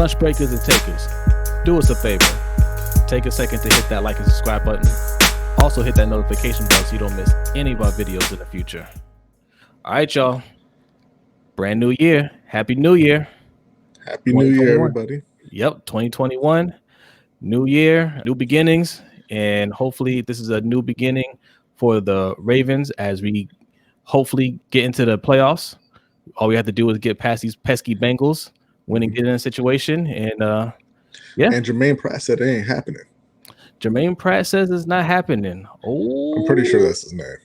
lunch breakers and takers, do us a favor. Take a second to hit that like and subscribe button. Also hit that notification bell so you don't miss any of our videos in the future. All right, y'all. Brand new year. Happy New Year. Happy New Year, everybody. Yep, 2021. New year, new beginnings. And hopefully this is a new beginning for the Ravens as we hopefully get into the playoffs. All we have to do is get past these pesky Bengals, win and get in a situation. And yeah. And Jermaine Pratt said it ain't happening. Jermaine Pratt says it's not happening. Oh, I'm pretty sure that's his name.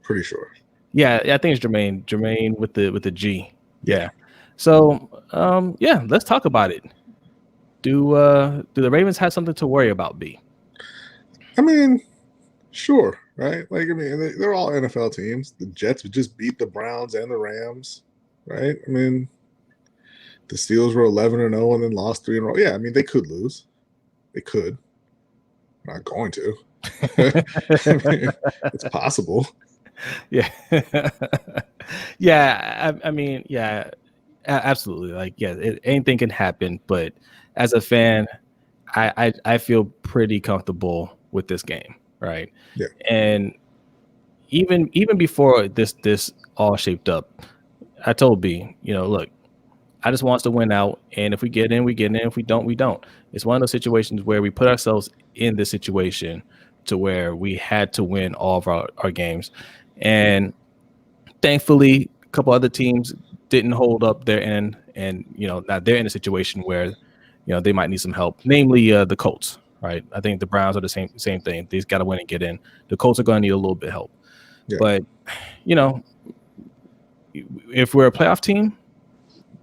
Pretty sure. Yeah, I think it's Jermaine. Jermaine with the G. Yeah. So yeah, let's talk about it. Do the Ravens have something to worry about, B? I mean, sure, right? Like, I mean, they're all NFL teams. The Jets would just beat the Browns and the Rams, right? I mean, the Steelers were 11-0 and then lost 3 in a row. Yeah, I mean, they could lose. They could. Not going to. I mean, it's possible. Yeah. Yeah. I mean, yeah, absolutely. Like, yeah, anything can happen. But as a fan, I feel pretty comfortable with this game, right? Yeah. And even before this all shaped up, I told B, look, I just want us to win out, and if we get in, we get in. If we don't, we don't. It's one of those situations where we put ourselves in this situation to where we had to win all of our games, and thankfully, a couple other teams didn't hold up their end, and now they're in a situation where they might need some help, namely the Colts. Right? I think the Browns are the same thing. They've got to win and get in. The Colts are going to need a little bit of help, but if we're a playoff team,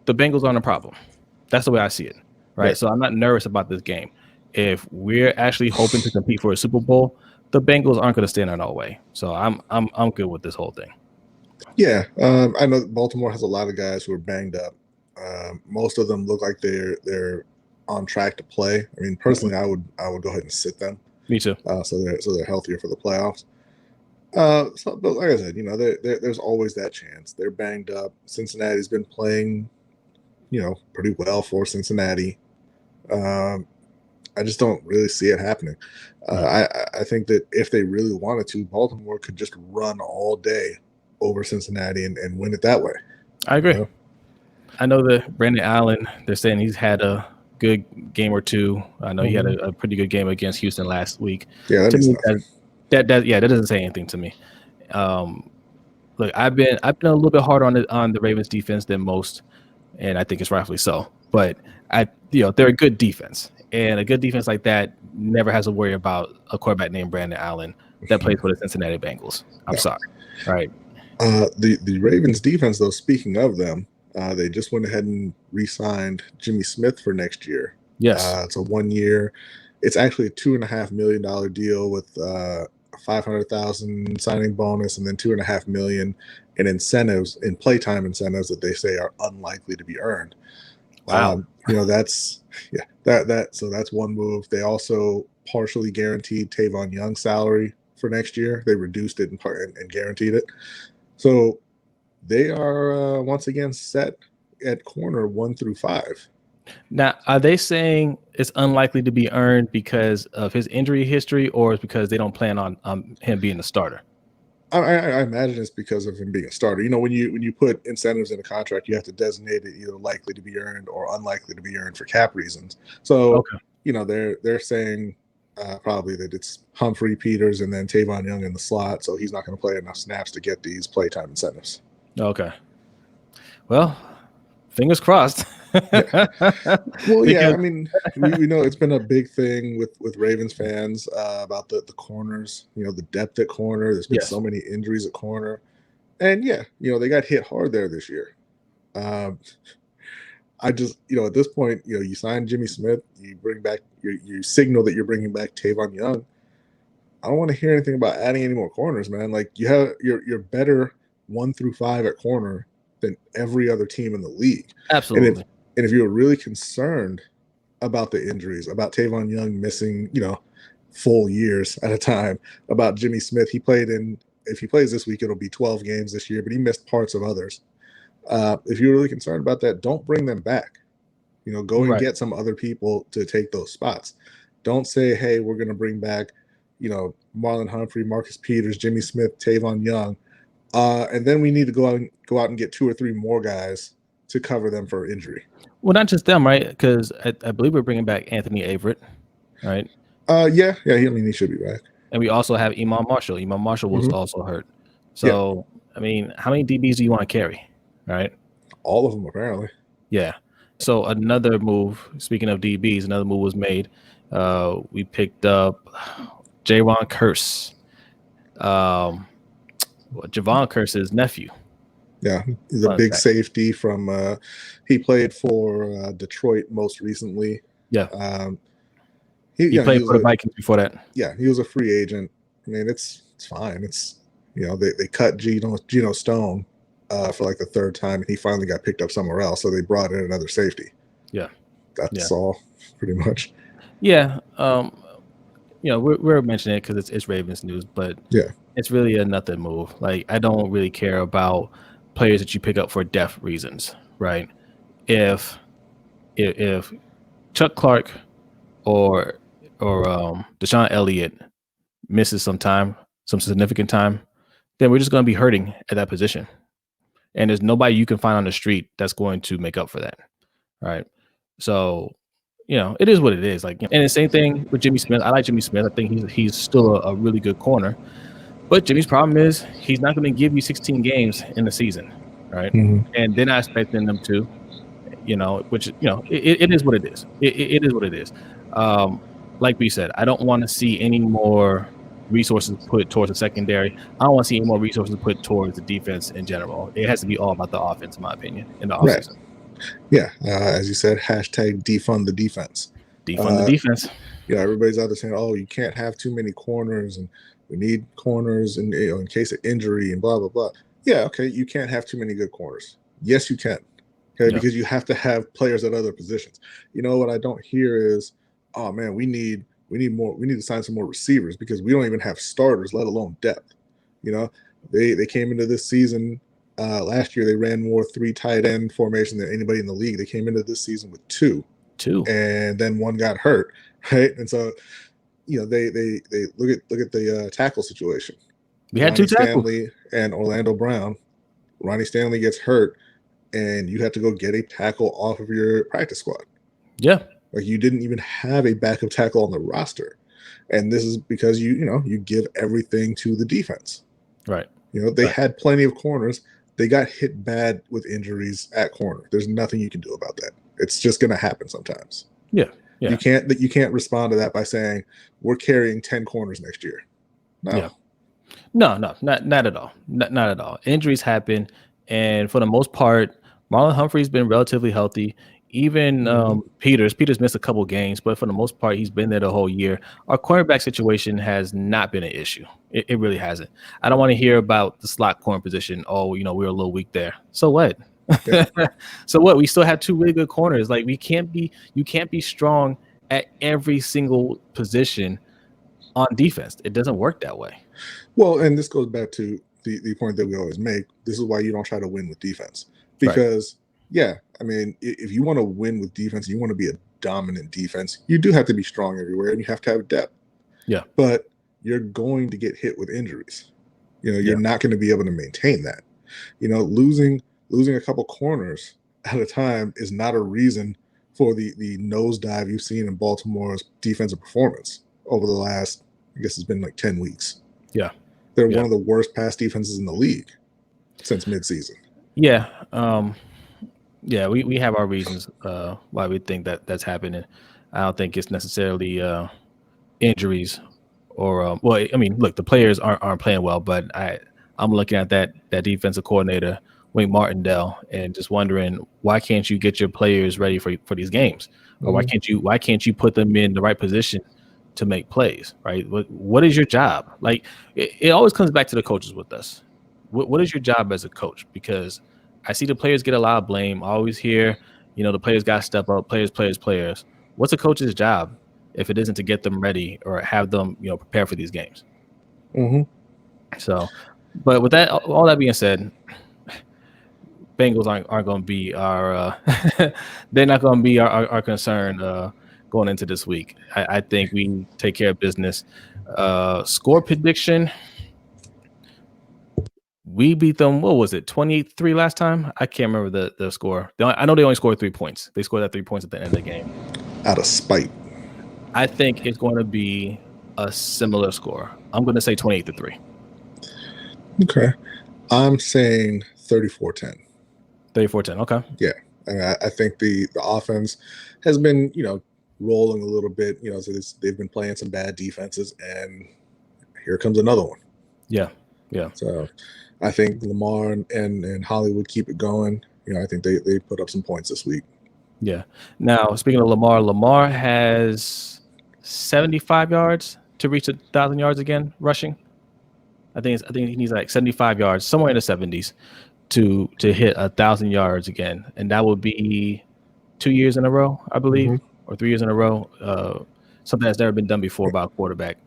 the Bengals aren't a problem. That's the way I see it, right? So I'm not nervous about this game. If we're actually hoping to compete for a Super Bowl, the Bengals aren't going to stand in our way. So I'm good with this whole thing. Yeah, I know Baltimore has a lot of guys who are banged up. Most of them look like they're on track to play. I mean, personally, I would go ahead and sit them. Me too. So they're healthier for the playoffs. But like I said, there's always that chance. They're banged up. Cincinnati's been playing, pretty well for Cincinnati. I just don't really see it happening. I think that if they really wanted to, Baltimore could just run all day over Cincinnati and win it that way. I agree. I know that Brandon Allen, they're saying he's had a good game or two. I know he had a pretty good game against Houston last week. Yeah, that doesn't say anything to me. Look, I've been a little bit harder on the Ravens defense than most, and I think it's rightfully so. But they're a good defense, and a good defense like that never has to worry about a quarterback named Brandon Allen that plays for the Cincinnati Bengals. I'm sorry, right? The Ravens defense, though, speaking of them, they just went ahead and re-signed Jimmy Smith for next year. Yes, it's a 1 year. It's actually a $2.5 million deal with $500,000 signing bonus and then $2.5 million in incentives, in playtime incentives that they say are unlikely to be earned. Wow. That's one move. They also partially guaranteed Tavon Young's salary for next year. They reduced it in part and guaranteed it. So they are once again set at corner 1 through 5. Now, are they saying it's unlikely to be earned because of his injury history, or is because they don't plan on him being a starter? I imagine it's because of him being a starter. When you put incentives in a contract, you have to designate it either likely to be earned or unlikely to be earned for cap reasons. So, they're saying probably that it's Humphrey, Peters, and then Tavon Young in the slot, so he's not going to play enough snaps to get these playtime incentives. Okay. Well, fingers crossed. Well, yeah, I mean, we know it's been a big thing with Ravens fans about the corners, the depth at corner. There's been so many injuries at corner. And, they got hit hard there this year. I just, at this point, you sign Jimmy Smith, you bring back, you signal that you're bringing back Tavon Young. I don't want to hear anything about adding any more corners, man. Like, you're better 1 through 5 at corner than every other team in the league. Absolutely. And if you're really concerned about the injuries, about Tavon Young missing, full years at a time, about Jimmy Smith, if he plays this week, it'll be 12 games this year, but he missed parts of others. If you're really concerned about that, don't bring them back. Go and Right. get some other people to take those spots. Don't say, hey, we're going to bring back, Marlon Humphrey, Marcus Peters, Jimmy Smith, Tavon Young, and then we need to go out and get 2 or 3 more guys to cover them for injury. Well, not just them, right? Because I believe we're bringing back Anthony Averett, right? Yeah. He should be back. And we also have Imam Marshall. Imam Marshall was also hurt. So, I mean, how many DBs do you want to carry, right? All of them, apparently. Yeah. So another move, speaking of DBs, another move was made. We picked up Javon Curse, Javon Curse's nephew. Yeah, he's a big safety from. He played for Detroit most recently. Yeah, he played for the Vikings before that. Yeah, he was a free agent. I mean, it's fine. It's they cut Geno Stone for like the 3rd time, and he finally got picked up somewhere else. So they brought in another safety. Yeah, that's all pretty much. Yeah, we're mentioning it because it's Ravens news, but yeah, it's really a nothing move. Like, I don't really care about players that you pick up for depth reasons, right? If Chuck Clark or Deshaun Elliott misses some significant time, then we're just going to be hurting at that position. And there's nobody you can find on the street that's going to make up for that, right? So, it is what it is. Like, and the same thing with Jimmy Smith. I like Jimmy Smith. I think he's still a really good corner. But Jimmy's problem is he's not going to give you 16 games in the season, right? And they're not expecting them to, which, it is what it is. It is what it is. Like we said, I don't want to see any more resources put towards the secondary. I don't want to see any more resources put towards the defense in general. It has to be all about the offense, in my opinion, in the offseason. Right. Yeah, as you said, hashtag defund the defense. Defund the defense. Everybody's out there saying, "Oh, you can't have too many corners, and we need corners in case of injury and blah blah blah." Yeah, okay, you can't have too many good corners. Yes, you can. Okay, because you have to have players at other positions. What I don't hear is, "Oh man, we need more. We need to sign some more receivers because we don't even have starters, let alone depth." They came into this season. Last year, they ran more 3 tight end formation than anybody in the league. They came into this season with 2, and then 1 got hurt, right? And so, they look at the tackle situation. We had 2 tackles. Stanley and Orlando Brown. Ronnie Stanley gets hurt, and you have to go get a tackle off of your practice squad. Yeah, like you didn't even have a backup tackle on the roster, and this is because you give everything to the defense. Right. They had plenty of corners. They got hit bad with injuries at corner. There's nothing you can do about that. It's just going to happen sometimes. Yeah. You can't respond to that by saying we're carrying 10 corners next year. No. Yeah. No, not at all. Not at all. Injuries happen, and for the most part, Marlon Humphrey's been relatively healthy. Even Peters missed a couple games, but for the most part, he's been there the whole year. Our cornerback situation has not been an issue. It really hasn't. I don't want to hear about the slot corner position. Oh, we're a little weak there. So what? Yeah. So what? We still have 2 really good corners. Like, you can't be strong at every single position on defense. It doesn't work that way. Well, and this goes back to the point that we always make. This is why you don't try to win with defense. Because, yeah, I mean, if you want to win with defense, you want to be a dominant defense, you do have to be strong everywhere, and you have to have depth. Yeah. But you're going to get hit with injuries. You're not going to be able to maintain that. Losing a couple corners at a time is not a reason for the nosedive you've seen in Baltimore's defensive performance over the last, I guess it's been like 10 weeks. Yeah. They're one of the worst pass defenses in the league since midseason. Yeah. Yeah, we have our reasons why we think that's happening. I don't think it's necessarily injuries or well, I mean, look, the players aren't playing well, but I'm looking at that defensive coordinator, Wink Martindale, and just wondering, why can't you get your players ready for these games? Or why can't you put them in the right position to make plays, right? What is your job? Like, it always comes back to the coaches with us. What is your job as a coach? Because I see the players get a lot of blame. I always hear, the players got to step up, players. What's a coach's job if it isn't to get them ready or have them, prepare for these games? Mm-hmm. So, but with that, all that being said, Bengals aren't going to be our they're not going to be our concern going into this week. I think we take care of business. Score prediction. We beat them. What was it? 23 last time. I can't remember the score. I know they only scored 3 points. They scored that 3 points at the end of the game. Out of spite. I think it's going to be a similar score. I'm going to say 28-3. Okay. I'm saying 34-10. 34-10. Okay. Yeah. And I think the offense has been, rolling a little bit, so they've been playing some bad defenses, and here comes another one. Yeah. Yeah. So I think Lamar and Hollywood keep it going. I think they put up some points this week. Yeah. Now, speaking of Lamar has 75 yards to reach 1,000 yards again rushing. I think he needs like 75 yards, somewhere in the 70s, to hit 1,000 yards again, and that would be 2 years in a row, I believe, or 3 years in a row. Something that's never been done before by a quarterback.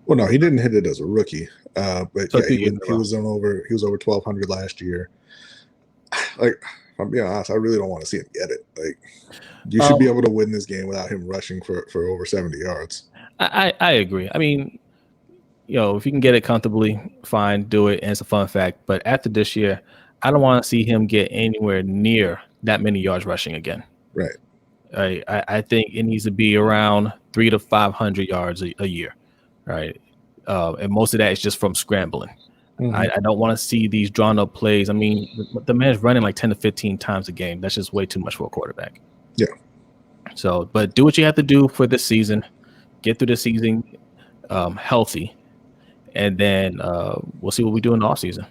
Well, no, he didn't hit it as a rookie, but So yeah, he was over 1,200 last year. Like, if I'm being honest, I really don't want to see him get it. Like, you should be able to win this game without him rushing for over 70 yards. I agree. I mean, if you can get it comfortably, fine, do it, and it's a fun fact. But after this year, I don't want to see him get anywhere near that many yards rushing again. Right. I think it needs to be around 300 to 500 yards a year, right? And most of that is just from scrambling. I don't want to see these drawn up plays. I mean, the man's running like 10 to 15 times a game. That's just way too much for a quarterback. Yeah. So, but do what you have to do for this season. Get through the season healthy, and then we'll see what we do in the offseason.